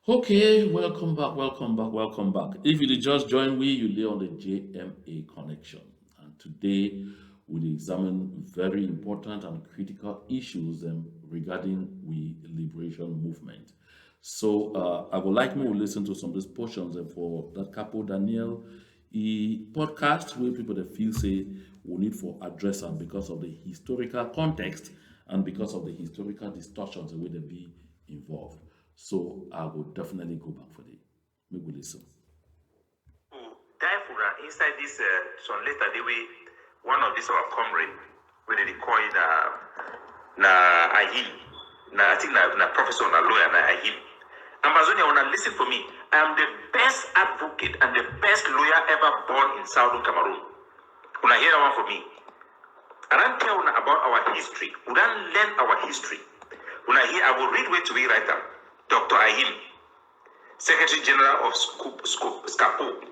Okay, welcome back. If you did just join we, you lay on the JMA connection. And today we'll examine very important and critical issues regarding we liberation movement. So I would like me to listen to some of these portions for that Capo Daniel podcast where people that feel say we need for address them because of the historical context and because of the historical distortions the way they be involved. So I will definitely go back for the maybe we listen. Dive inside this some later the way one of this our comrade where they call it na Ahim. Na I think na professor na lawyer na Ahim. Amazonia wanna listen for me. I am the best advocate and the best lawyer ever born in Southern Cameroon. Una hear that one for me. I don't tell una about our history. We don't learn our history. Una hear I will read way to be writer. Dr. Ahim, Secretary General of SCAPO.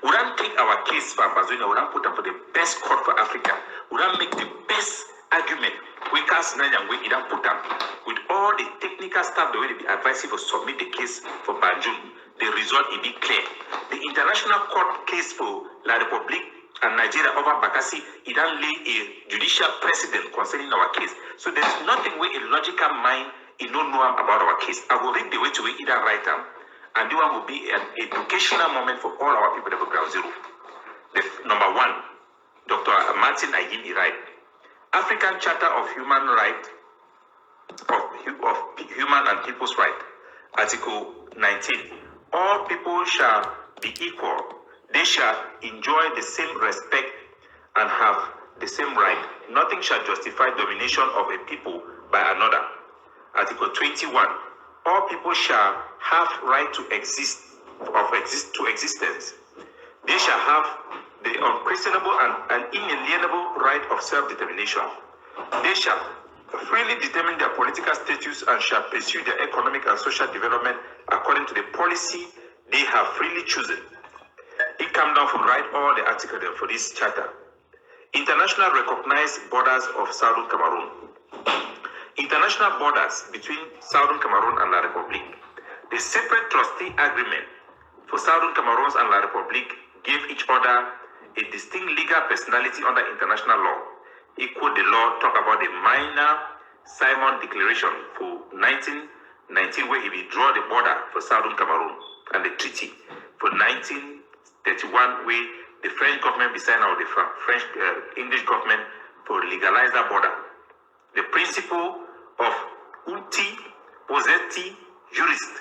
We don't take our case for Amazonia, we don't put them for the best court for Africa. We don't make the best argument. We cast Nanyang, we don't put them with all the technical staff the way they be advised to submit the case for Banjul. The result will be clear. The international court case for La Republique and Nigeria over Bakassi, it don't lay a judicial precedent concerning our case. So there's nothing where a logical mind he don't know about our case. I will read the way to it, either write them, and the one will be an educational moment for all our people that go ground zero. Number one, Dr. Martin Ayimi right. African Charter of Human Rights, of Human and People's Right, Article 19. All people shall be equal. They shall enjoy the same respect and have the same right. Nothing shall justify domination of a people by another. Article 21. All people shall have right to to existence. They shall have the unquestionable and inalienable right of self-determination. They shall freely determine their political status and shall pursue their economic and social development according to the policy they have freely chosen. It comes down to write all the articles for this charter. International recognized borders of Southern Cameroon. International borders between Southern Cameroon and La Republique. The separate trustee agreement for Southern Cameroon and La Republique gave each other a distinct legal personality under international law. Equal the law talk about the minor Simon Declaration for 1919 where he withdraw the border for Southern Cameroon and the treaty for 1931 where the French government beside now the French English government for legalize that border. The principle of uti posseti jurist.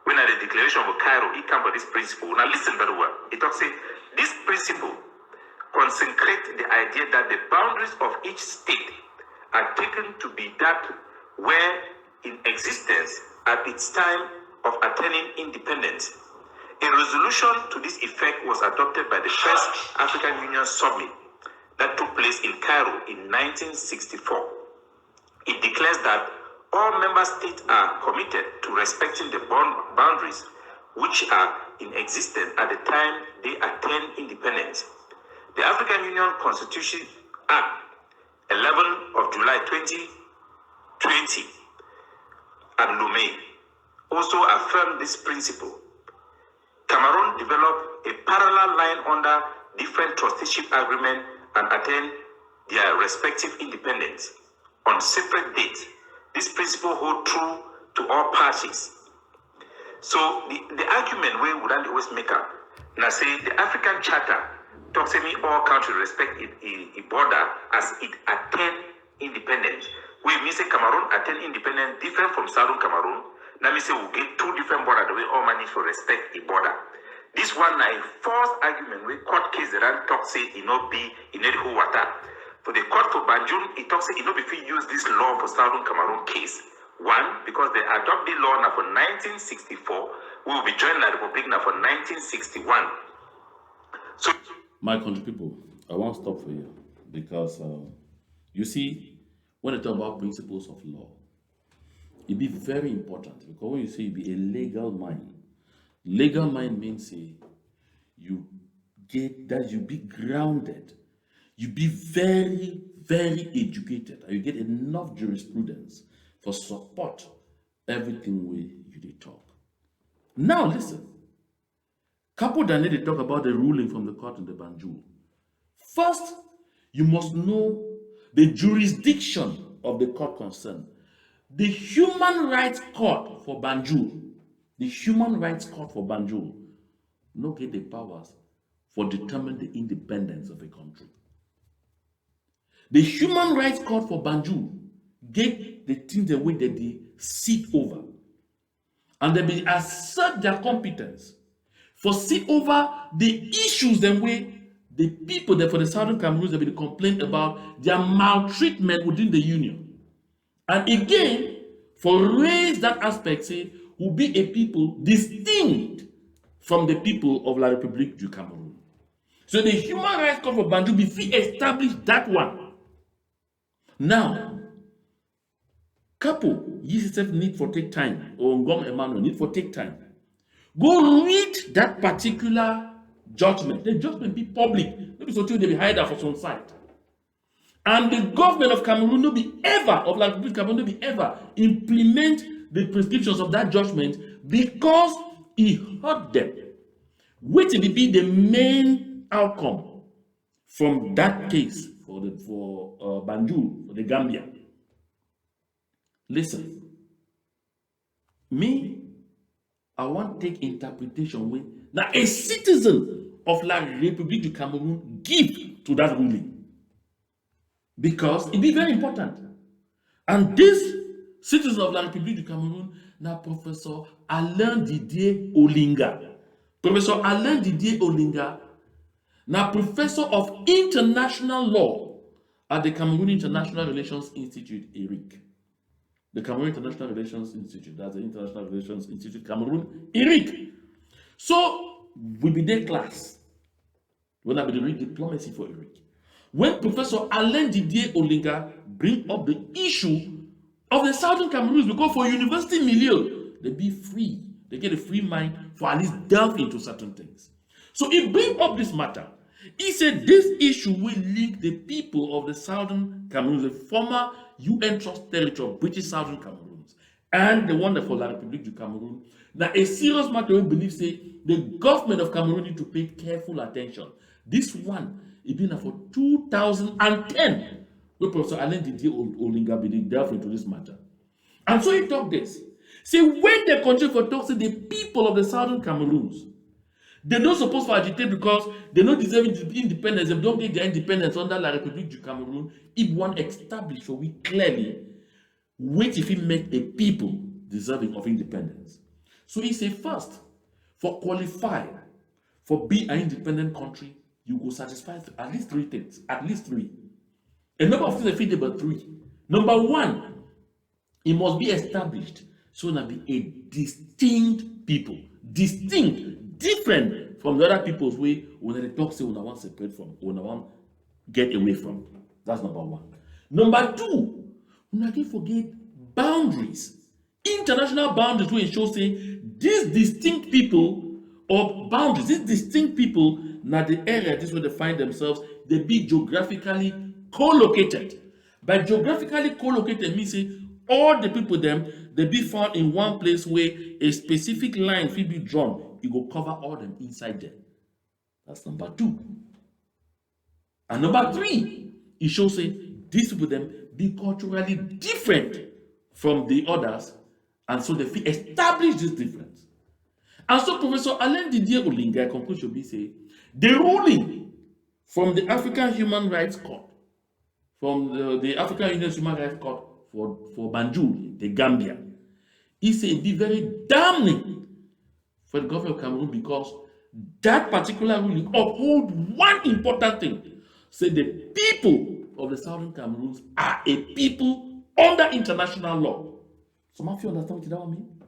When at the declaration of Cairo, it comes with this principle. Now listen very well. It talks say this principle consecrates the idea that the boundaries of each state are taken to be that were in existence at its time of attaining independence. A resolution to this effect was adopted by the first African Union Summit that took place in Cairo in 1964. It declares that all member states are committed to respecting the boundaries which are in existence at the time they attain independence. The African Union Constitution Act 11 of July 2020 and Lomé also affirmed this principle. Cameroon developed a parallel line under different trusteeship agreements and attained their respective independence on separate dates. This principle holds true to all parties. So the argument we would always make up, now say the African Charter talks about all countries respect its border as it attain independence. We mean say Cameroon attain independence different from Southern Cameroon. Now me say we get two different borders the way all man needs to respect a border. This one now a false argument we court case that talk say it not be in the whole water. For the court for Banjul, it talks it not if we use this law for Southern Cameroon case. One, because they adopt the law now for 1964, we will be joined the Republic now for 1961. So, My country people, I won't stop for you because you see, when you talk about principles of law, it be very important because when you say it be a legal mind means you get that you be grounded, you be very, very educated, and you get enough jurisprudence for support everything way you dey talk. Now listen, couple that need to talk about the ruling from the court in the Banjul. First, you must know the jurisdiction of the court concerned. The Human Rights Court for Banjul, the Human Rights Court for Banjul, no get the powers for determine the independence of a country. The Human Rights Court for Banjul get the things the way that they sit over, and they will assert their competence for sit over the issues the way the people that for the Southern Cameroons have been complained about their maltreatment within the union. And again, for raise that aspect, say, will be a people distinct from the people of La République du Cameroun. So the Human Rights Court for Banjul be establish that one. Now, couple, you yourself need for take time, or Ngom Emmanuel need for take time. Go read that particular judgment. The judgment be public. Maybe so they be hide for some site. And the government of Cameroon no be ever, of La Republic Cameroon no be ever implement the prescriptions of that judgment because he hurt them. Which will be the main outcome from that case for Banjul, for the Gambia. Listen, me, I want to take interpretation with now a citizen of La République du Cameroun give to that ruling. Because it be very important. And this citizen of La République du Cameroun, now Professor Alain Didier Olinga. Professor Alain Didier Olinga, now professor of international law at the Cameroon International Relations Institute, ERIC. The Cameroon International Relations Institute, that's the International Relations Institute, Cameroon, ERIC. So, we be their class. When I be read diplomacy for ERIC. When Professor Alain Didier Olinga bring up the issue of the Southern Cameroons, because for university milieu, they be free. They get a free mind for at least delve into certain things. So he bring up this matter. He said this issue will link the people of the Southern Cameroons, the former UN Trust territory of British Southern Cameroons, and the one that for La République du Cameroon. Now, a serious matter we believe say the government of Cameroon need to pay careful attention. This one, it been for 2010, where Professor Alain Didier Olinga been delve into this matter. And so he talked this. See, when they continue for talk, say the people of the Southern Cameroons, they're not supposed to agitate because they don't deserve independence. They don't get their independence under La République du Cameroon. If one established for we clearly, wait if he make a people deserving of independence. So he said first, for qualify, for be an independent country, you go satisfy at least three things. At least three. A number of things are fit but three. Number one, it must be established so that be a distinct people. Distinct, different from the other people's way when they talk say when I want to separate from, when I want get away from. That's number one. Number two, we not forget boundaries. International boundaries where it shows say these distinct people or boundaries, these distinct people, now the area, this is where they find themselves, they be geographically co-located. By geographically co-located means say all the people them they be found in one place where a specific line will be drawn. It will cover all them inside there. That's number two. And number three, it shows say these people them be culturally different from the others, and so they feel establish this difference. And so Professor Alain Didier Olinga conclusion be say the ruling from the African Human Rights Court, from the African Union Human Rights Court for Banjul, the Gambia, he said it be very damning for the government of Cameroon because that particular ruling uphold one important thing. Say the people of the Southern Cameroons are a people under international law. Some of you understand what that mean?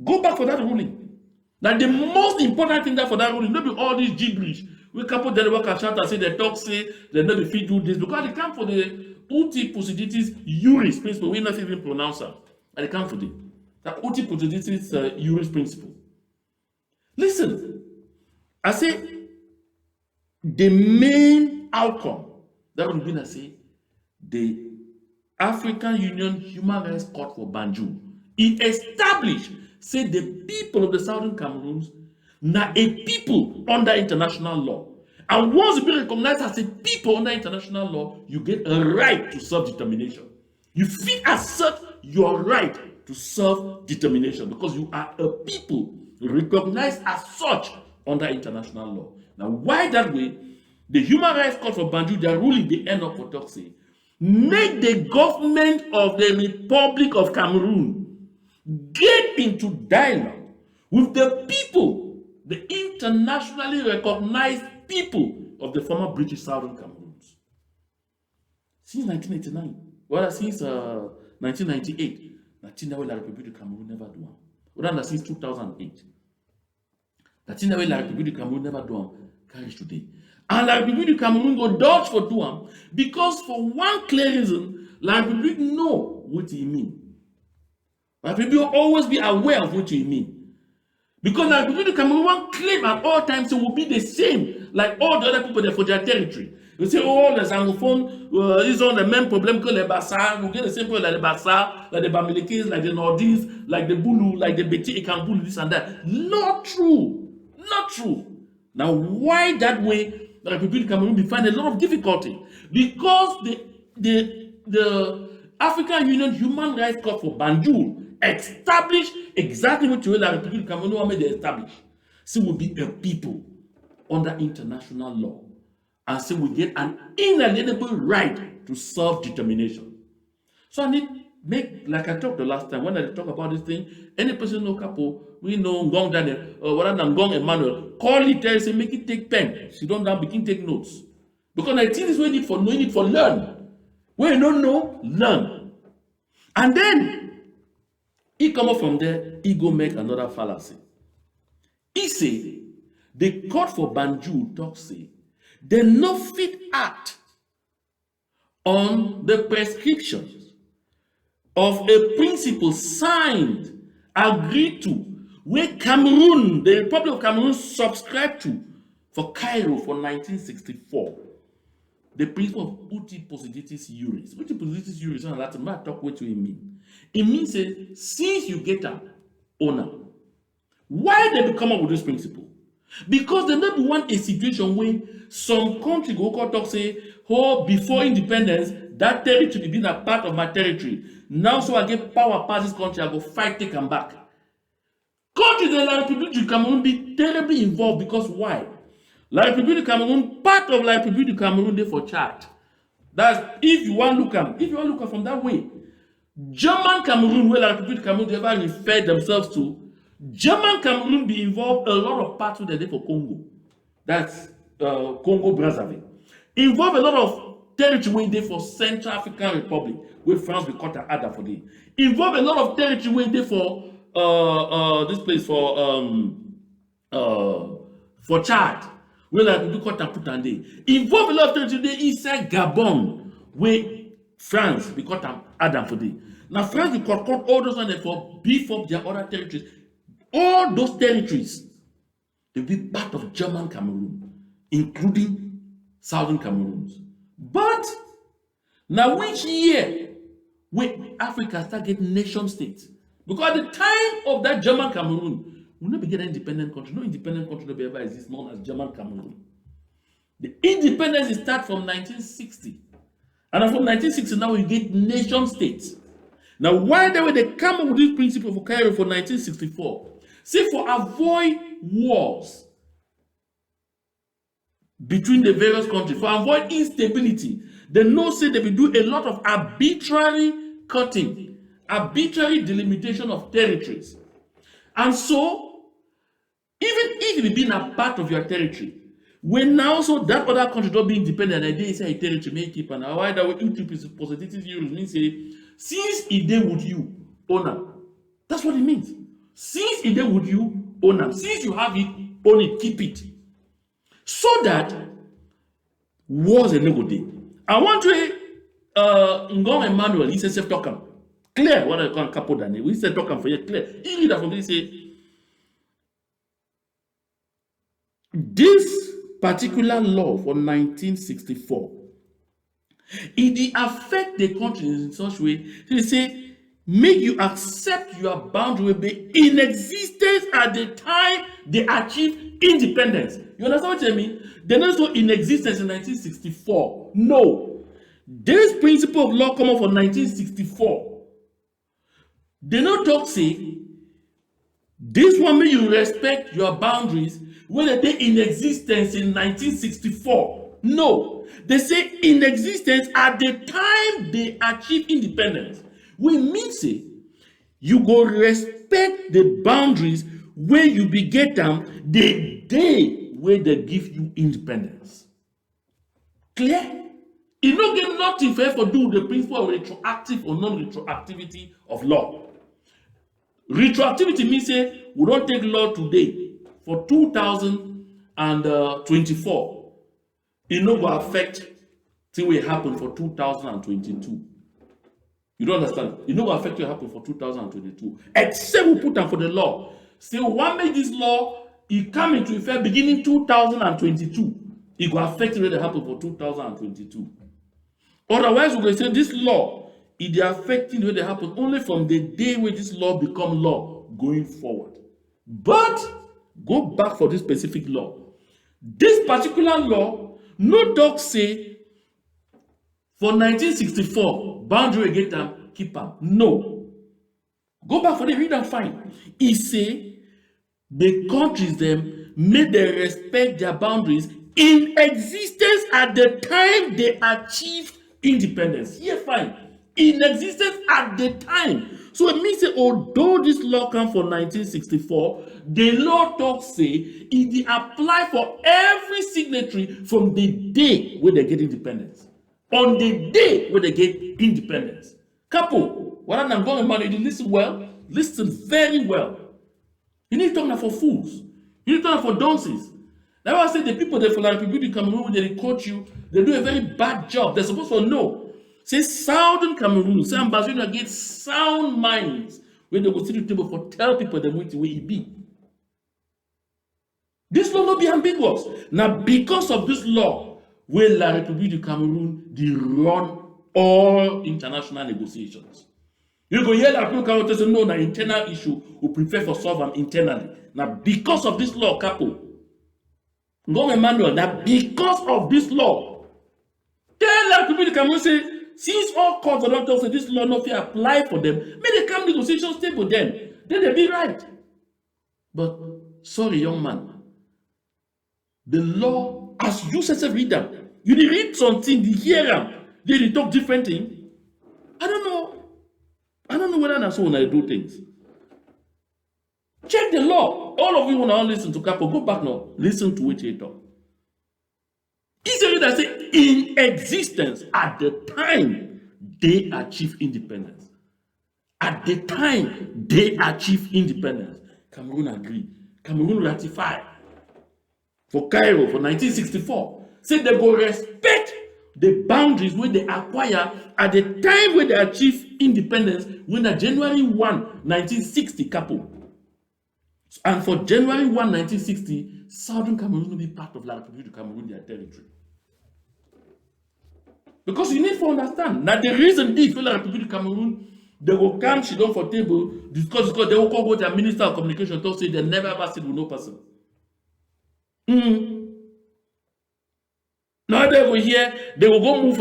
Go back for that ruling. Now the most important thing that for that ruling, not be all these gibberish. We couple then work and shout and say they talk, say they know the fit do this because they come for the uti possibilities juris principle. We not even pronounce them. And they come for the uti possibilities juris principle. Listen, I say the main outcome that would be, I say, the African Union Human Rights Court for Banjul. It established, say the people of the Southern Cameroons now a people under international law. And once you be recognized as a people under international law, you get a right to self-determination. You feel assert your right to self-determination because you are a people recognized as such under international law. Now, why that way? The Human Rights Court for Banjul, their ruling, they end up for talk say, make the government of the Republic of Cameroon get into dialogue with the people, the internationally recognized people of the former British Southern Cameroons. Since 1989, well, since 1998, la République du Cameroun never do one. Well, since 2008, la République du Cameroun never do one. Carry today. And la République du Cameroun go dodge for do one because for one clear reason, la République know what he mean. La République will always be aware of what you mean. Because la République du Cameroun won't claim at all times it will be the same like all the other people there for their territory. You say, oh, les anglophones, ils ont le même problème que les Bassa. You get the same problem like the Bassa, like the Bamilekis, like the Nordis, like the Bulu, like the Beti Ekambulu, this and that. Not true. Not true. Now, why that way the Republic of Cameroon will find a lot of difficulty? Because the African Union Human Rights Court for Banjul established exactly what the Republic of Cameroon made they establish. So we'll be a people under international law. And so we get an inalienable right to self-determination. So I need make, like I talked the last time, when I talk about this thing, any person no capo, we know Ngong Daniel, or what than Ngong Emmanuel, call it there, say, make it take pen. She don't now begin take notes. Because I think this way need for know, need for learn. When you don't know, learn. And then, he come up from there, he go make another fallacy. He say, the court for Banjul talk say, they no fit act on the prescriptions of a principle signed, agreed to, where Cameroon, the Republic of Cameroon subscribed to for Cairo for 1964. The principle of uti possidetis iuris. Uti possidetis iuris, and Latin, I talk what you mean. It means that since you get an owner, why they come up with this principle? Because they don't want a situation where some country go talk say, oh, before independence, that territory been a part of my territory. Now, so I get power past this country, I go fight, take them back. Countries in La République du Cameroon be terribly involved because why? La République du Cameroon, part of La République du Cameroon, they for chart. That's if you want to look at from that way. German Cameroon, where La République du Cameroon they ever refer themselves to, German Cameroon be involved a lot of parts with the day for Congo. That's Congo Brazzaville. Involve a lot of territory they for Central African Republic, where France be cut other for them. Involve a lot of territory where they for this place for Chad, where like we cut and put and they. Involve a lot of territory they inside Gabon, where France be cut and Adam for them. Now France be cut all those ones for beef up their other territories. All those territories, they will be part of German Cameroon, including Southern Cameroons. But now which year when Africa start getting nation states? Because at the time of that German Cameroon, we never get an independent country. No independent country never ever exists known as German Cameroon. The independence starts from 1960. And from 1960 now we get nation states. Now why they come up with this principle for Cairo for 1964? Say for avoid wars between the various countries, for avoid instability, they know say they will do a lot of arbitrary cutting, arbitrary delimitation of territories. And so, even if it be a part of your territory, when now so that other country don't be independent and they say a territory may keep and why that way positive use means say since it dey with you, owner. That's what it means. Since it dey with you, owner. Since you have it, own it, keep it. So that wars are no good day. I want to Ngong Emmanuel, he says talk him. Clear what I call capo dane. We said talk him for you clear. He read that from this say this particular law for 1964 it affect the country in such way. They say make you accept your boundary will be in existence at the time they achieve independence. You understand what I mean? They're not so in existence in 1964. No. This principle of law come up from 1964. They no talk say this one make you respect your boundaries when they in existence in 1964. No. They say in existence at the time they achieve independence. We mean say you go respect the boundaries where you be get them the day where they give you independence. Clear? You no get nothing for do the principle of retroactive or non-retroactivity of law. Retroactivity means say we don't take law today for 2024. It no go affect till we happen for 2022. You don't understand? It no go affect what happen for 2022. Except we put them for the law. Say one make this law it come into effect beginning 2022. It go affect what happen for 2022. Otherwise, we go say this law it affecting the way they happen only from the day where this law become law going forward. But go back for this specific law. This particular law, no talk say for 1964 boundary get them keep am. No. Go back for the read and find. It say the countries them make them respect their boundaries in existence at the time they achieved independence. Yeah, fine. In existence at the time. So it means that although this law come from 1964, the law talk say it apply for every signatory from the day where they get independence. On the day where they get independence. Couple, what I'm going about, you listen well, listen very well. You need to talk now for fools. You need to talk for dunces. That's why I say the people that for like people in Cameroon, when they coach you, they do a very bad job. They're supposed to know. Say Southern Cameroon, say ambassador get sound minds when they go sit at the table for tell people the way it be. This law not be ambiguous. Now, because of this law, where La République du Cameroon they run all international negotiations. You go hear that people come and say no, na internal issue, we prefer for solve them internally. Now, because of this law, couple, go Emmanuel, that because of this law, tell La République du Cameroon say, since all courts don't talk say this law not fair apply for them, may they come negotiations table then they be right. But sorry, young man, the law, as you said, read them. You did read something, you hear them, they talk different thing. I don't know whether that's how I do things. Check the law. All of you want to listen to Capo, go back now, listen to it talk. Easily that say in existence at the time they achieve independence. At the time they achieve independence, Cameroon agree. Cameroon ratify. For Cairo for 1964, say they go respect the boundaries where they acquire at the time when they achieve independence, when na January 1, 1960 couple. And for January 1, 1960, Southern Cameroon will be part of La République du Cameroon, their territory. Because you need to understand, now the reason this for La République du Cameroon, they will come, sit down for table, discuss, because they will call go to their minister of communication, to say they never ever sit with no person. Now they will hear, they will go move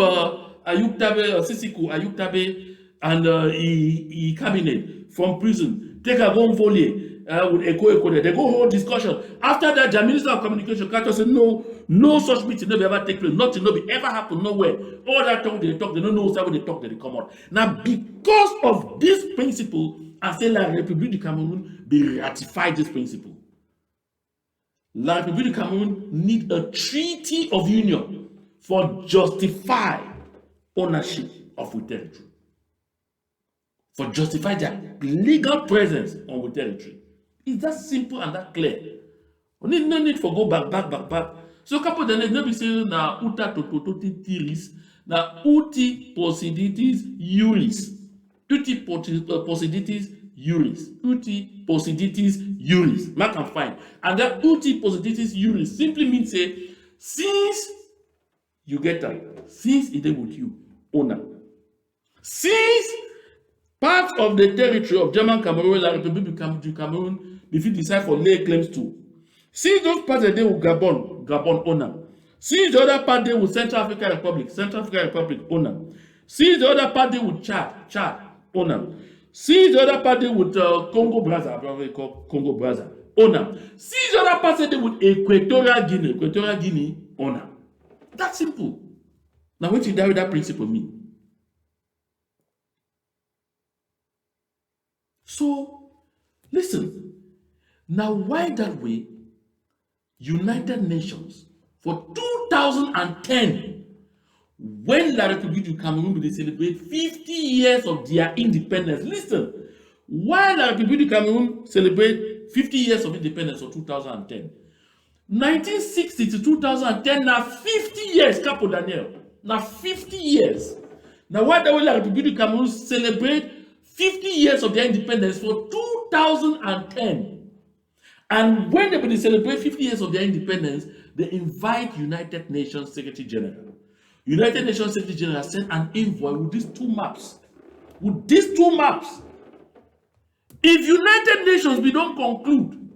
Ayub Tabe, Sisiku, Ayub Tabe, and he cabinet from prison. Take a go volley with Eko. They go hold discussion. After that, the minister of communication can't say no such meeting never ever take place. Nothing no be ever happen nowhere. All that talk, they don't know how they talk, they come out. Now, because of this principle, I say La République du Cameroon, they ratify this principle. La République du Cameroon need a treaty of union for justify ownership of our territory. For justify their legal presence on our territory. It's that simple and that clear. We need no need for go back. So couple de no be say na uta tototi tiris, na uti possiditis iuris. Uti possiditis iuris. Uti possiditis iuris. Mark and find. And that uti possiditis iuris simply means say, since you get that, since it is with you, owner. Since Part of the territory of German Cameroon, La République du Cameroun, if you decide for lay claims to. Since those parts they with Gabon, Gabon owner. Since the other part they with Central African Republic, Central African Republic owner. Since the other part they with Chad, Chad owner. Since the other part they with Congo Brazza, probably called Congo Brazza owner. Since the other part they with Equatorial Guinea owner. That's simple. Now what you die with that principle mean? So listen. Now why that way? United Nations for 2010, when La République du Cameroon will celebrate 50 years of their independence. Listen, why La République du Cameroon celebrate 50 years of independence for 2010? 1960 to 2010, now 50 years, Capo Daniel. Now 50 years. Now why the way La République du Cameroon celebrate 50 years of their independence for 2010? And when they will celebrate 50 years of their independence, they invite United Nations Secretary General. United Nations Secretary General sent an envoy with these two maps. With these two maps. If United Nations we don't conclude,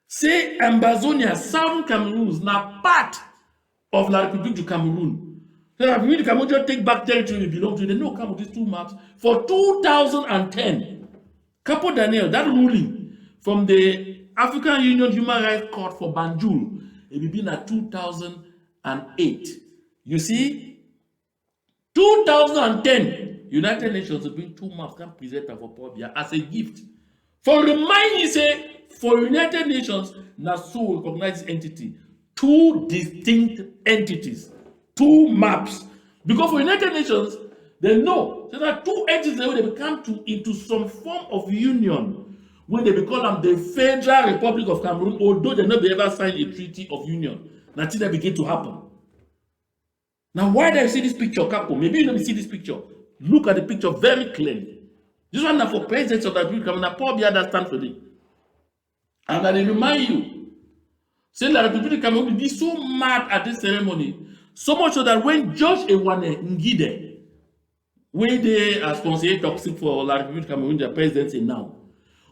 say Ambazonia, Southern Cameroons, now part of La République du Cameroon. So La République du Cameroon just take back territory we belong to. They know come with these two maps for 2010. Capo Daniel, that ruling from the African Union Human Rights Court for Banjul, it will be in 2008. You see, 2010, United Nations will bring two maps can present for Paul Biya as a gift. For remind you say, for United Nations, NASO recognizes entity, two distinct entities, two maps. Because for United Nations, they know there are two entities that they become into some form of union. When they become the Federal Republic of Cameroon, although they never ever signed a treaty of union, nothing that begin to happen. Now, why do I see this picture, Capo? Maybe you don't see this picture. Look at the picture very clearly. This one is for presidents of the Republic of Cameroon. Paul Biya that stand for it. And I remind you, say La République du Cameroon will be so mad at this ceremony, so much so that when George Ewane Ngide, when they as conseiller toxic for La République du Cameroon, their presidency now,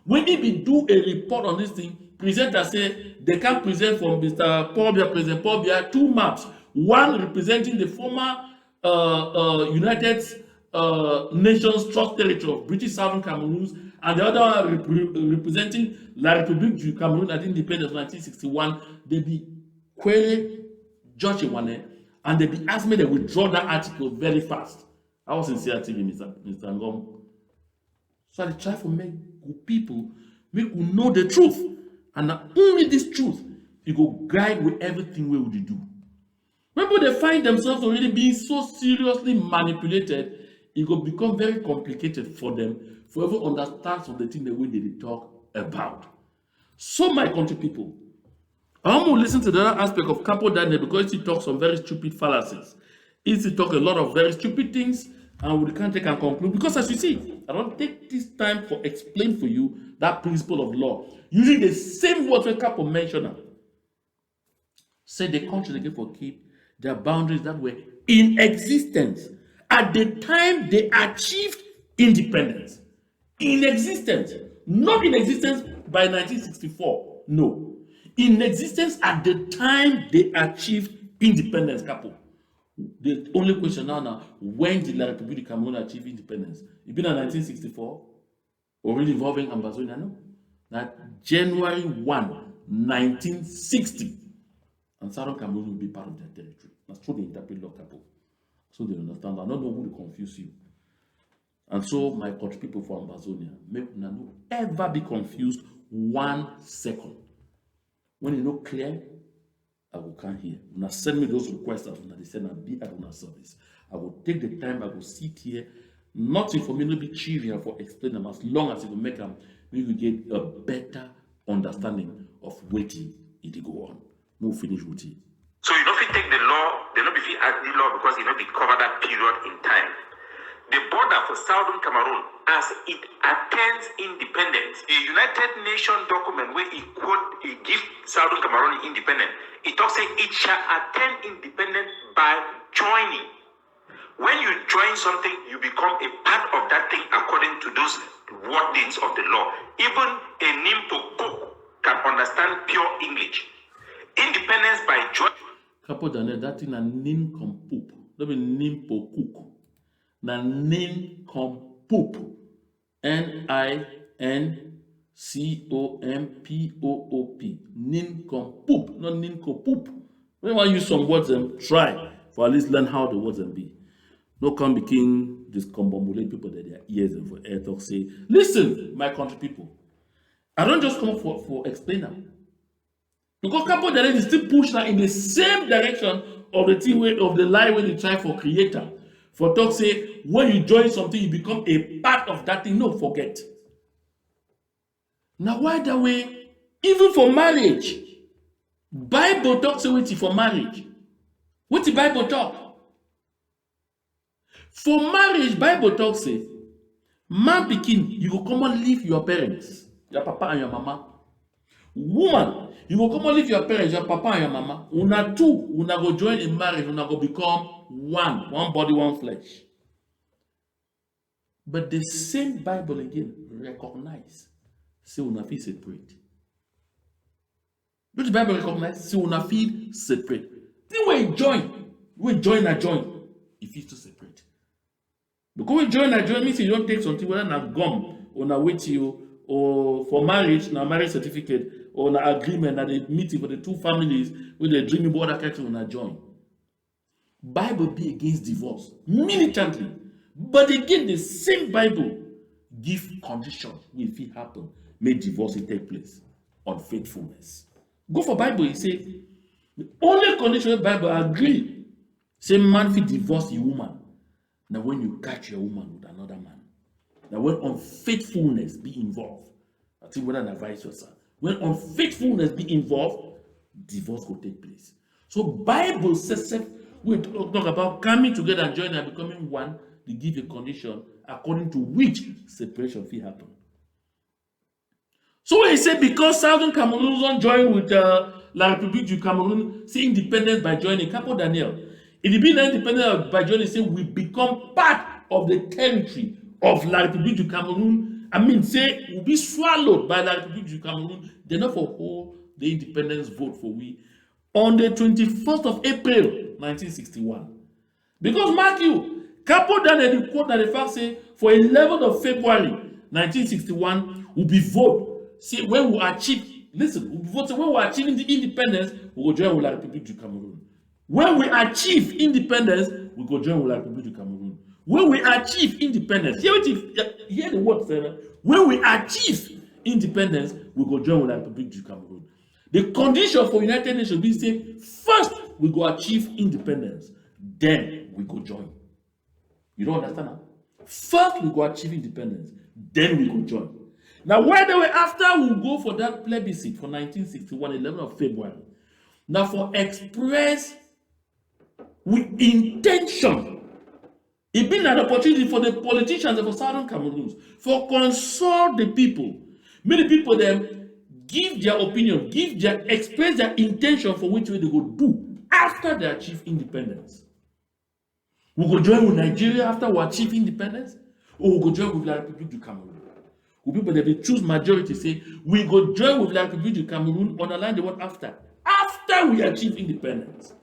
when they be do a report on this thing, presenter say they can present from Mr. Paul Biya, President Paul Biya, two maps. One representing the former United Nations Trust Territory of British Southern Cameroons, and the other one representing La République du Cameroon at independence in 1961. They be query George Ewane, and they be asked me to withdraw that article very fast. I was in CRTV, Mr. Ngom. So I try to make good people make you know the truth, and not only this truth, you go guide with everything we would do. When people they find themselves already being so seriously manipulated, it will become very complicated for them for ever understand some of the things the way they talk about. So my country people, I'm going to listen to the other aspect of Capo Daniel because he talks some very stupid fallacies. He talk a lot of very stupid things, and we can't take and conclude because as you see, I don't take this time for explain for you that principle of law using the same words when Capo mentioned. Say the country they give for keep their boundaries that were in existence at the time they achieved independence. In existence, not in existence by 1964. No, in existence at the time they achieved independence. Capo. The only question now, when did La République du Cameroon achieve independence? It been in 1964, already involving Ambazonia, no? That January 1, 1960, and Southern Cameroon will be part of their territory. That's true, they interpret law, Capo. So they understand. I don't know who to confuse you. And so, my country people for Ambazonia, make you not ever be confused 1 second. When you know clear, I will come here. Now send me those requests that they send and be at our service. I will take the time, I will sit here, nothing for me, not be trivial for explaining them as long as it will make them, we will get a better understanding of waiting it go on. We'll finish with it. So you know if you take the law, they not be fit act the law because you know they cover that period in time. The border for Southern Cameroon as it attains independence. The United Nations document where it quote it give Southern Cameroon independence. It talks say it shall attain independence by joining When you join something, you become a part of that thing according to those wordings of the law. Even a Nimpo can understand pure English. Independence by joy. Capo Daniel, that thing a nincompoop. That be nimpo cook. Na nincompoop. Nincompoop. Nincompoop, not nincompoop. When you want to use some words, try for at least learn how the words be. No come begin discombobulate people that their ears and for air talk say, listen, my country people. I don't just come for explainer. Because Capo Daniel is still pushing in the same direction of the thing of the lie when you try for creator. For talk say, when you join something, you become a part of that thing. No, forget. Now, why that way? Even for marriage, Bible talks about it for marriage. What the Bible talk? For marriage, Bible talks say, man pikin, you go come and leave your parents, your papa and your mama. Woman, you go come and leave your parents, your papa and your mama. Una two, una go join in marriage, una go become one body, one flesh. But the same Bible again recognize, say una feel separate. But the Bible recognize, say una feel separate. Then we join a join, if it's to separate. Because we join means you don't take something whether na gum or na wait you or for marriage, na marriage certificate or na agreement, na the meeting for the two families with the dreaming board that can na join. Bible be against divorce militantly, but again the same Bible give condition if it happen, make divorce take place, unfaithfulness. Go for Bible, he say the only condition the Bible agree, say man fit divorce a woman. Now when you catch your woman with another man. Now when unfaithfulness be involved, I think whether na vice versa. When unfaithfulness be involved, divorce will take place. So Bible says we talk about coming together and joining and becoming one. They give a condition according to which separation will happen. So when he said because Southern Cameroons don't join with La République du Cameroun, say independence by joining, Capo Daniel. If you be independent by joining, say we become part of the territory of La République du Cameroun. I mean, say we'll be swallowed by La République du Cameroun. They not for hold the independence vote for we on the 21st of April, 1961. Because mark you, Capo Daniel the quote that the fact say for 11th of February, 1961, will be vote. See when we achieve, listen, we'll be voting when we're achieving the independence, we will join with La République du Cameroun. When we achieve independence, we go join with La République du Cameroun. When we achieve independence, hear the word, sir. When we achieve independence, we go join with La République du Cameroun. The condition for United Nations be say, first we go achieve independence, then we go join. You don't understand now? First we go achieve independence, then we go join. Now, where the way after we go for that plebiscite for 1961, 11th of February. Now, for express with intention, it been an opportunity for the politicians of Southern Cameroons for consult the people. Many people them give their opinion, express their intention for which way they go do after they achieve independence. We go join with Nigeria after we achieve independence, or we go join with La République du Cameroun. People that they choose majority say we go join with La République du Cameroun on the line they want after we achieve independence.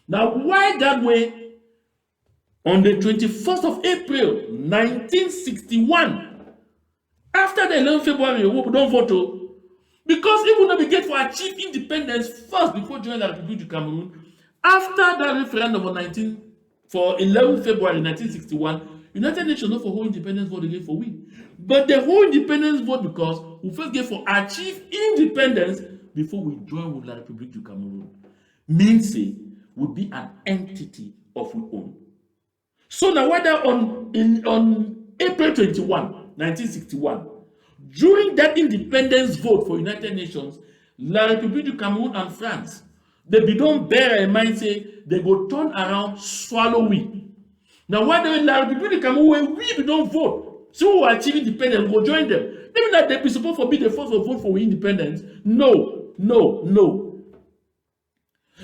Now, why that way? On the 21st of April, 1961, after the 11th February, we don't vote. Because even though we get for achieve independence first before joining La République du Cameroun, after that referendum on 11 February 1961, United Nations not for whole independence vote again for we. But the whole independence vote because we first get for achieve independence before we join with La République du Cameroun. Means say would be an entity of our own. So now whether on April 21, 1961, during that independence vote for United Nations, La République du Cameroun and France, they be don't bear in mind say they go turn around swallow we. Now whether La République du Cameroun we don't vote, so we achieve independence, we go join them. Maybe that they be supposed to be the first to vote for independence. No.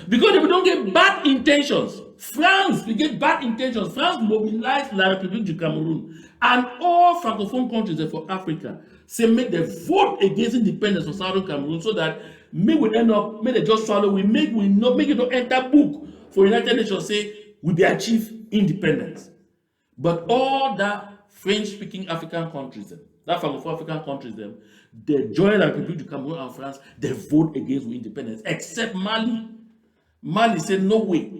Because if we don't get bad intentions, France, we get bad intentions. France mobilized La République du Cameroon and all francophone countries for Africa. Say make them vote against independence of Southern Cameroon so that may we end up, may they just swallow, we not make it to enter book for United Nations say we be achieve independence. But all that French-speaking African countries, that francophone African countries, they join La République du Cameroon and France, they vote against independence, except Mali. Mali said, no way.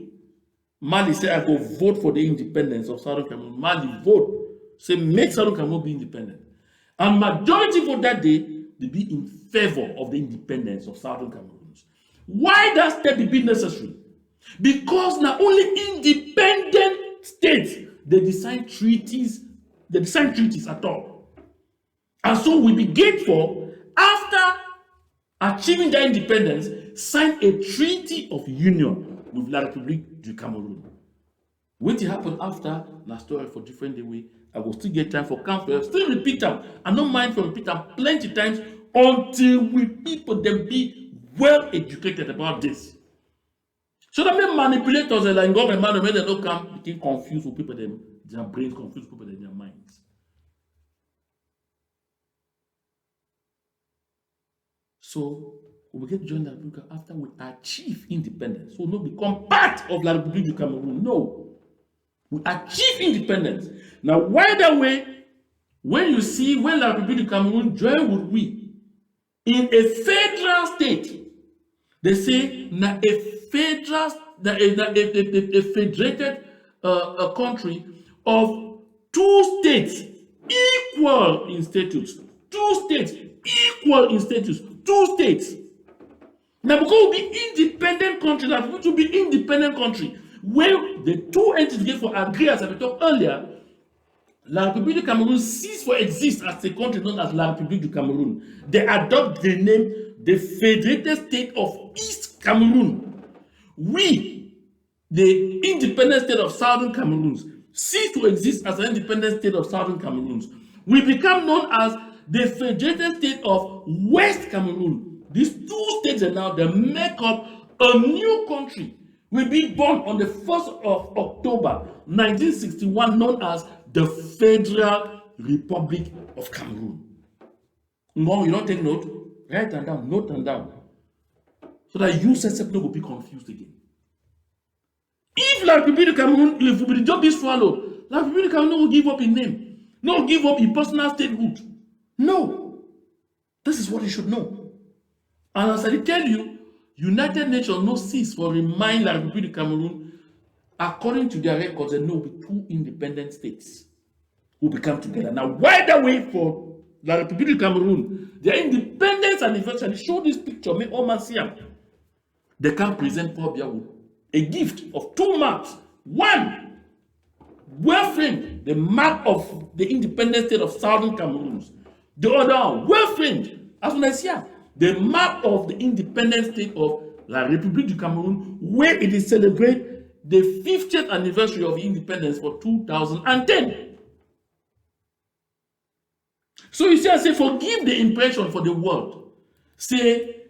Mali said, I go vote for the independence of Southern Cameroon. Mali vote, say, make Southern Cameroon be independent. And majority vote that day, they be in favor of the independence of Southern Cameroons. Why that step be necessary? Because not only independent states, they design treaties at all. And so we begin for, after achieving their independence, sign a treaty of union with La République du Cameroon. What happened after, na story for different way. I will still get time for conference, still repeat them. I don't mind for repeat them plenty times until we people them be well educated about this. So that may manipulators like government man when they don't come, become confused with people them, their brains confused with people in their minds. So we get to join La République after we achieve independence. So we not become part of La République du Cameroon. No. We achieve independence. Now, why that way? When you see when La République du Cameroon join with we in a federal state, they say na a federal, a federated country of two states equal in status. Two states equal in status. Two states. Now, because we be independent country, that we to be independent country, where the two entities get for agree, as I talked earlier, La République du Cameroon ceased for exist as a country known as La République du Cameroon. They adopt the name the Federated State of East Cameroon. We, the independent state of Southern Cameroons, cease to exist as an independent state of Southern Cameroons. We become known as the Federated State of West Cameroon. These two states are now they make up a new country. Will be born on the 1st of October 1961, known as the Federal Republic of Cameroon. No, you don't take note. Write them down, note them down. So that you sensible will be confused again. If La République du Cameroon, if the job is swallowed, La République du Cameroon will give up in name. No, give up in personal statehood. No. This is what you should know. And as I tell you, United Nations no cease for remind La République du Cameroon, according to their records, there will be two independent states who become together. Now, why that way for La République du Cameroon, their independence anniversary, show this picture, make all man see them. They can present Paul Biya with a gift of two marks. One, well framed, the mark of the independent state of Southern Cameroons. The other, well framed, as when I see them, the map of the independent state of La République du Cameroon, where it is celebrated the 50th anniversary of independence for 2010. So you see, I say, forgive the impression for the world. Say,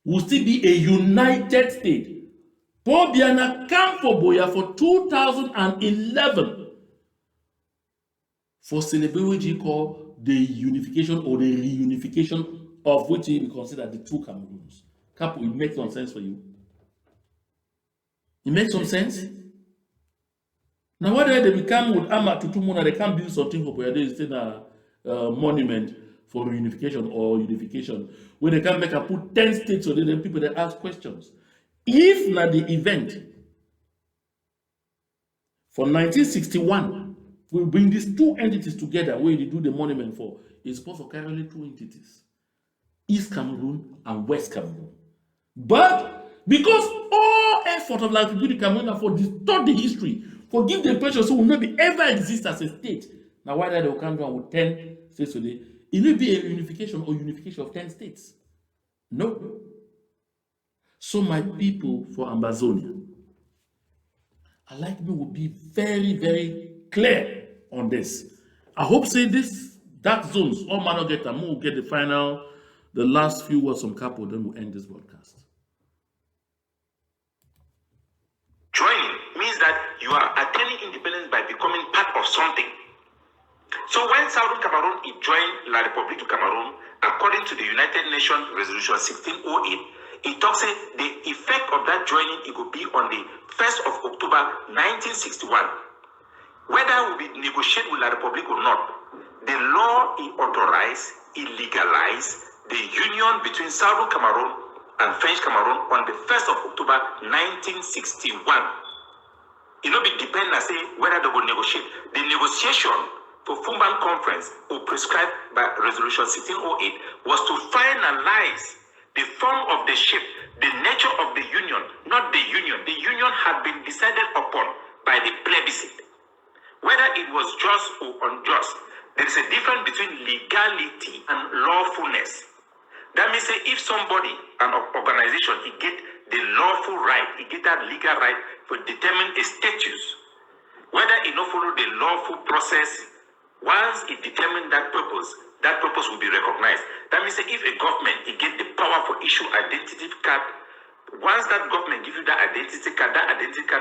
we'll still be a united state. Paul Biya came for Biya for 2011 for celebrating what he called the unification or the reunification of which he considered the two Cameroons. Capo, it makes some sense for you. It makes some sense. Now, whether they become with Ama to Tumuna, they can't build something for Biya. There is still a monument for reunification or unification, where they can make a put 10 states so then people that ask questions. If not the event for 1961, we bring these two entities together where they do the monument for, it's supposed to carry two entities. East Cameroon and West Cameroon. But because all effort of La République du Cameroon are for distort the history, forgive the impression so will not be ever exist as a state. Now why that they will come down with 10 states today? It will be a unification or unification of 10 states. No. So my people for Amazonia, I like me will be very, very clear on this. I hope say this dark zones, all man not get them, we'll get the last few words from Capo, then we'll end this broadcast. Join independence by becoming part of something. So when Southern Cameroon joined La République du Cameroon, according to the United Nations Resolution 1608, it talks the effect of that joining it will be on the 1st of October 1961. Whether we negotiate with La République or not, the law authorized, legalized the union between Southern Cameroon and French Cameroon on the 1st of October 1961. It will be dependent, say, whether they will negotiate. The negotiation for Fumban Conference, or prescribed by Resolution 1608, was to finalize the form of the ship, the nature of the union, not the union. The union had been decided upon by the plebiscite. Whether it was just or unjust, there is a difference between legality and lawfulness. That means if somebody, an organization, he get the lawful right, he get that legal right to determine a status, whether it not follow the lawful process, once it determines that purpose will be recognized. That means if a government, it get the power for issue identity card, once that government give you that identity card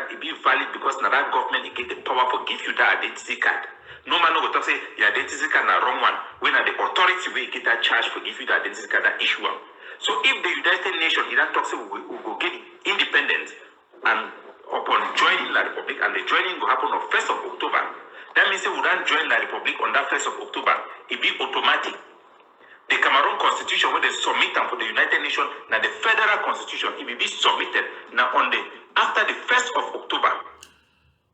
will be valid because now that government it get the power for give you that identity card. No man no go talk say the identity card na wrong one. When are the authority will get that charge for give you that identity card that issue one. So if the United Nations it talk say we go get independence and upon joining La Republic, and the joining will happen on 1st of October, that means we don't join La Republic on that 1st of October. It be automatic. The Cameroon Constitution, when they submit them for the United Nations, now the federal constitution, it will be submitted now on the after the 1st of October.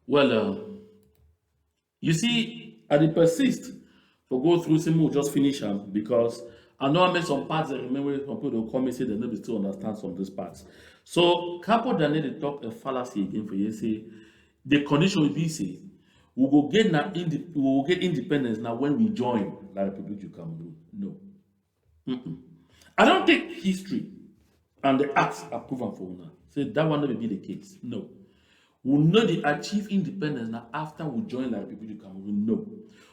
Well, you see, I did persist for go through some will just finish them because I know I made some parts that remember some people will come and say they never still understand some of these parts. So Capo Daniel they talk a fallacy again for you say the condition will be say we will get independence now when we join La République du Cameroon. No. I don't take history and the acts are proven for now. Say that one never be the case. No. We know they achieve independence now after we join La République du Cameroon. No.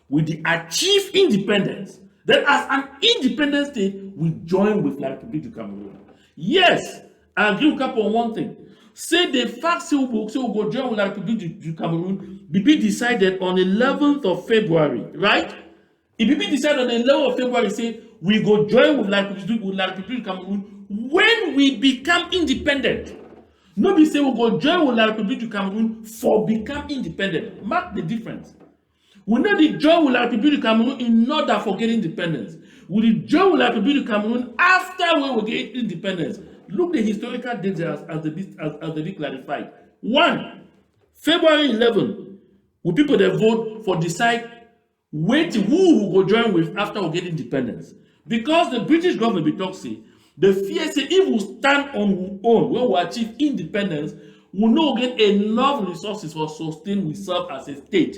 We the achieve independence. Then as an independent state, we join with La République du Cameroon. Yes, I agree with Capo on one thing. Say the fact say we go join with La République du Cameroon be decided on 11th of February, right? It be decided on the 11th of February, say we go join with La République du Cameroon when we become independent. No be say we go join with La République du Cameroon for become independent. Mark the difference. We know the join with La République du Cameroon in order for getting independence. We join with La République du Cameroon after we will get independence. Look the historical dates as they be clarified. 1. February 11, will people that vote for decide who will go join with after we get independence. Because the British government be talk say, the fear say if we stand on our own when we achieve independence, we no get enough resources for sustain we serve as a state.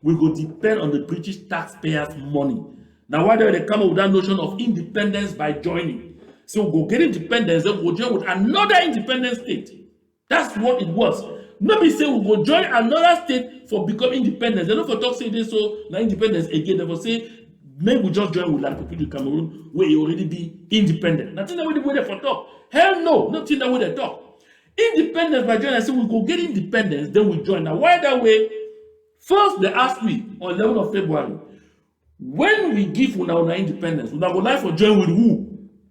We go depend on the British taxpayers' money. Now why do they come up with that notion of independence by joining? So we go get independence, then we go join with another independent state. That's what it was. Nobody say we go join another state for becoming independent. They don't for talk say this so now independence again. They will say maybe we just join with La République du Cameroon where you already be independent. Nothing that way they for talk. Hell no, nothing that way they talk. Independence by joining, I say we go get independence, then we join. Now why that way? First they ask me on 11th of February, when we give our independence, we go like for join with who?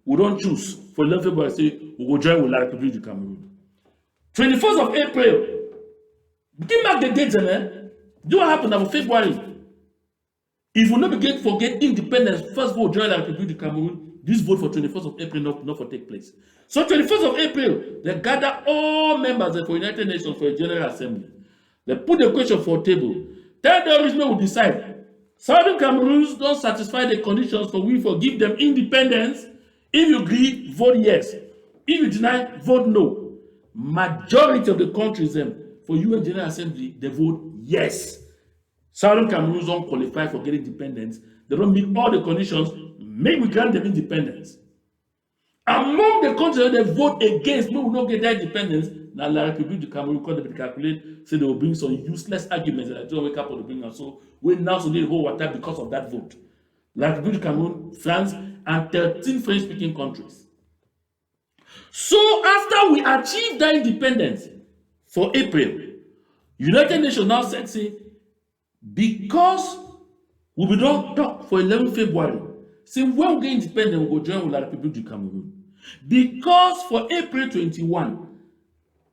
We don't choose. For 11th February, say we go join with La République du Cameroon. 21st of April, give back the dates, man. Do what happened on February? If we not forget independence, first vote join La République du Cameroon, this vote for 21st of April not for take place. So 21st of April, they gather all members for United Nations for a General Assembly. They put the question for a table. Tell the original will decide. Southern Cameroons don't satisfy the conditions for we forgive them independence. If you agree, vote yes. If you deny, vote no. Majority of the countries for UN General Assembly, they vote yes. Southern Cameroons don't qualify for getting independence. They don't meet all the conditions. Maybe we grant them independence. Among the countries that they vote against, we will not get that independence. Now, La République du Cameroon, because they calculate, say they will bring some useless arguments that I don't wake up on the bring. And so we now so they hold water because of that vote. La République du Cameroon, France, and 13 French-speaking countries. So after we achieve that independence for April, United Nations now said, say, because we will not talk for 11 February, say, when we get independent, we go join with la République du Cameroon. Because for April 21,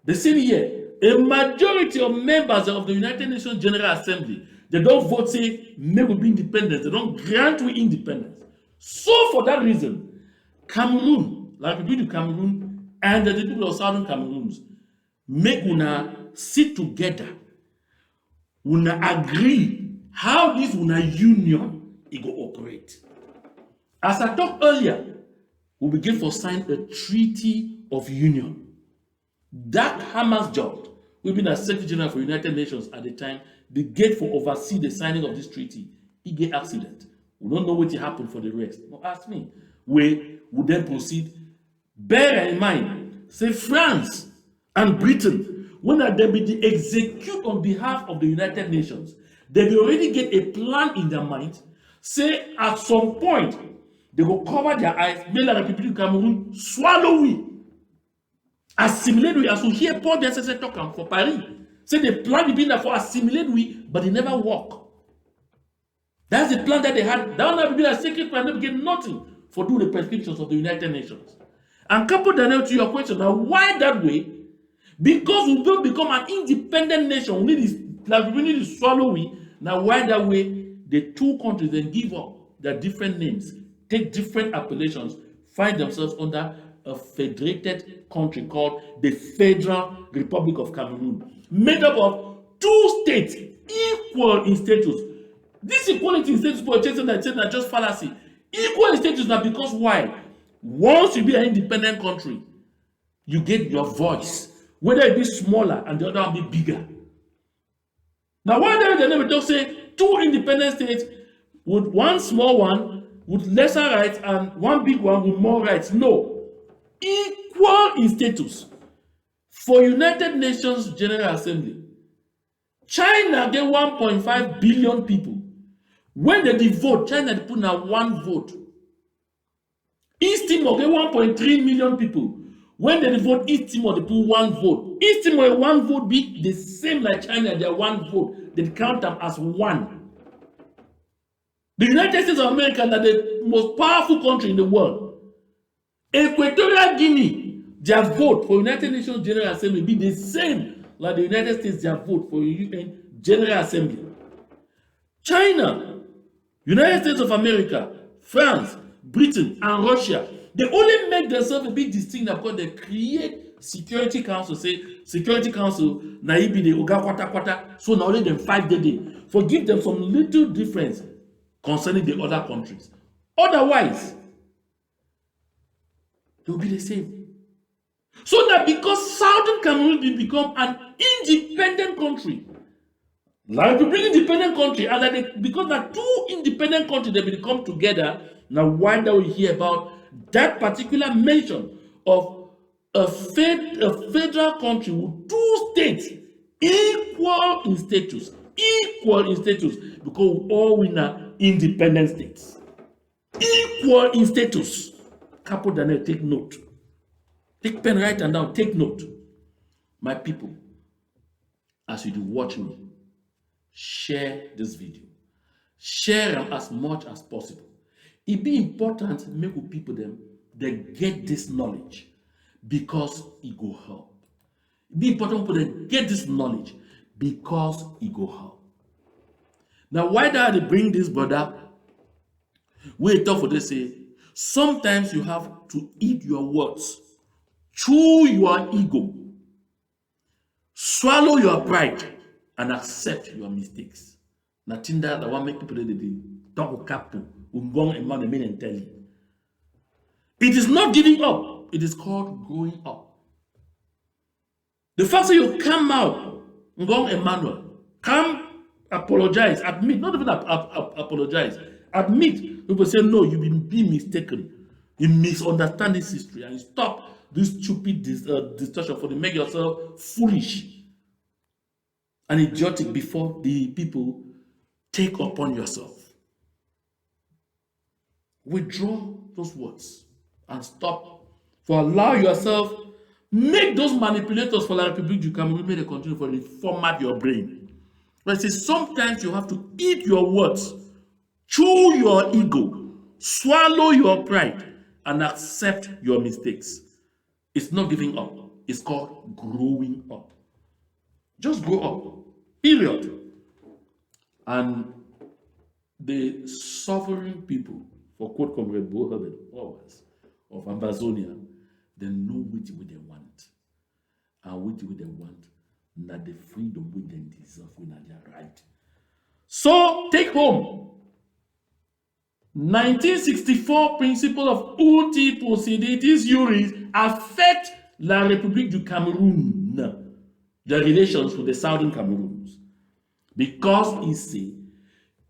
the same year, a majority of members of the United Nations General Assembly, they don't vote, say, make we be independent. They don't grant we independence. So for that reason, Cameroon, la République du Cameroon, and the people of Southern Cameroons, make una sit together, una agree how this una union it go operate. As I talked earlier, we begin to sign a treaty of union. That Hammarskjöld, who been as Secretary General for United Nations at the time, the gate for oversee the signing of this treaty, he get accident. We don't know what happened for the rest. No, ask me. We would then proceed. Bear in mind, say France and Britain, when they be the execute on behalf of the United Nations, they will already get a plan in their mind. Say at some point, they will cover their eyes, make la République du Cameroon swallow we. Assimilate we, as we hear Paul the Assessor talking for Paris. Say the plan between them for assimilate we, but they never work. That's the plan that they had. That one be a secret plan, they get nothing for do the prescriptions of the United Nations. And couple Daniel to your question, now why that way? Because we don't become an independent nation, we need to swallow we. Now why that way? The two countries then give up their different names, take different appellations, find themselves under a federated country called the Federal Republic of Cameroon, made up of two states equal in status. This equality in status for not just fallacy. Equal in status now because why? Once you be an independent country, you get your voice, whether it be smaller and the other one be bigger. Now, why they never just say two independent states with one small one with lesser rights and one big one with more rights? No. Equal in status. For United Nations General Assembly, China get 1.5 billion people. When they vote, China put now one vote. East Timor get 1.3 million people. When they vote East Timor, they put one vote. East Timor, one vote be the same like China, their one vote. They count them as one. The United States of America are the most powerful country in the world. Equatorial Guinea, their vote for United Nations General Assembly be the same like the United States, their vote for UN General Assembly. China, United States of America, France, Britain, and Russia, they only make themselves a bit distinct because they create Security Council. Say Security Council, na be the Oga Kwata Kwata, so now only them 5 day. Forgive them some little difference concerning the other countries. Otherwise, they will be the same. So that because Southern Cameroon will become an independent country, like to bring independent country, and that because the two independent countries they will come together. Now, why do we hear about that particular mention of a federal country with two states equal in status, because all we are independent states, equal in status. Capo Daniel, take note. Take pen, write and down, take note. My people, as you do watch me, share this video. Share them as much as possible. It be important to make with people them they get this knowledge because it go help. It be important for them get this knowledge because it go help. Now, why do I bring this brother? We talk for this say sometimes you have to eat your words, chew your ego, swallow your pride, and accept your mistakes. Nothing that I want make people that they don't capo, ungong and man the and tell you. It is not giving up. It is called growing up. The fact that you come out, Ngong Emmanuel, come apologize, admit, not even apologize, admit. People say, no, you've been being mistaken. You misunderstand this history and you stop this stupid distortion for to make yourself foolish and idiotic before the people take upon yourself. Withdraw those words and stop. For allow yourself Make those manipulators for La République du Cameroon, may they continue for reformat your brain. But see, sometimes you have to eat your words, chew your ego, swallow your pride, and accept your mistakes. It's not giving up. It's called growing up. Just grow up. Period. And the sovereign people, for quote Comrade Bohabed always, of Amazonia, they know which way they want. And which way they want, not the freedom we they deserve, we not their right. So take home 1964 principle of outil possibilities juris affect la République du Cameroun, the relations with the southern Cameroons, because it say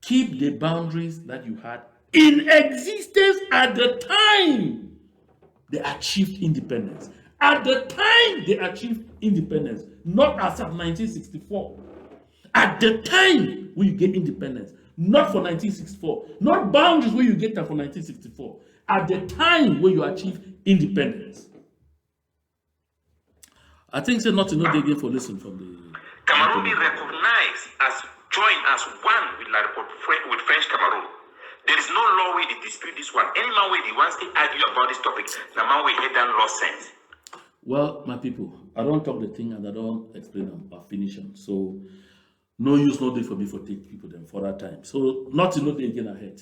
keep the boundaries that you had in existence at the time they achieved independence. At the time they achieved independence, not as of 1964. At the time when you get independence, not for 1964, not boundaries where you get that for 1964. At the time when you achieve independence. I think say not to know again for listen from the Cameroon be recognized as joined as one with with French Cameroon. There is no law way to dispute this one. Any man way they want to argue about this topic, the man will head down law sense. Well, my people, I don't talk the thing and I don't explain them. I finish them. So no use, no day for me for take people them for that time. So not to know they again ahead.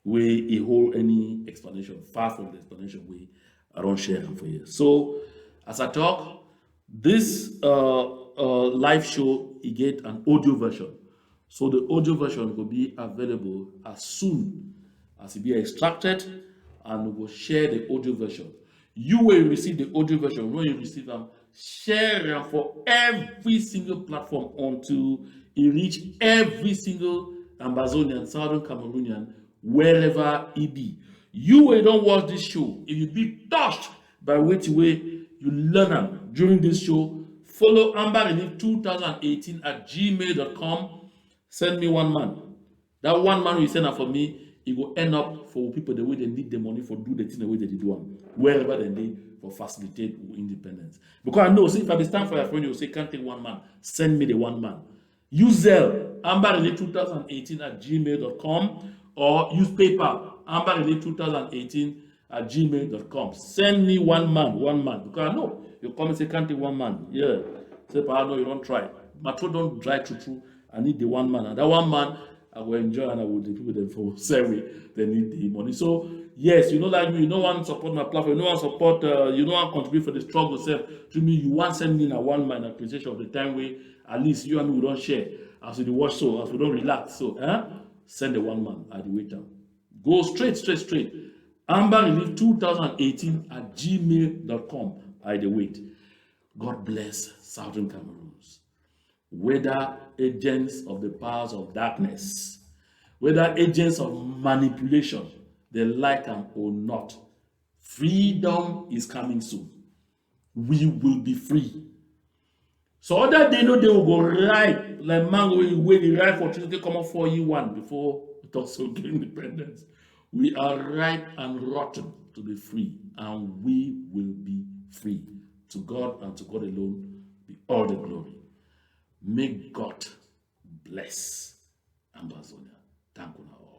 We hold any explanation, far from the explanation we I don't share them for you. So as I talk, this live show you get an audio version. So the audio version will be available as soon as it be extracted, and we will share the audio version. You will receive the audio version. When you receive them, share them for every single platform until it reach every single Amazonian, Southern Cameroonian, wherever it be. You will don't watch this show. If you be touched by which way you learn them during this show, follow Amber Relief 2018 at gmail.com. Send me one man. That one man will send up for me, it will end up for people the way they need the money for do the thing the way they do them, wherever they need for facilitate independence. Because I know, see, if I stand for your friend, you say, can't take one man, send me the one man. Use Zelle, amberrelay 2018 at gmail.com, or use PayPal, amberrelay 2018 at gmail.com. Send me one man. Because I know you come and say, can't take one man. Yeah. Say, I know you don't try. My throat don't dry true. I need the one man. And that one man, I will enjoy and I will do people them for salary. They need the money. So, yes, you know, like me, you don't want to support my platform, you don't want to support, you don't want to contribute for the struggle self. To me, you want to send me a one man appreciation of the time where at least you and me we don't share. As we watch so, as we don't relax. So, send the one man at the waiter. Go straight. Amber Relief 2018 at gmail.com. I the wait. God bless Southern Cameroons. Whether agents of the powers of darkness, whether agents of manipulation, they like them or not, freedom is coming soon. We will be free. So other they know they will go right, like man where the right for Tuesday come up for you one before it also get independence. We are ripe and rotten to be free, and we will be free. To God and to God alone be all the glory. May God bless Amazonia. Thank you now.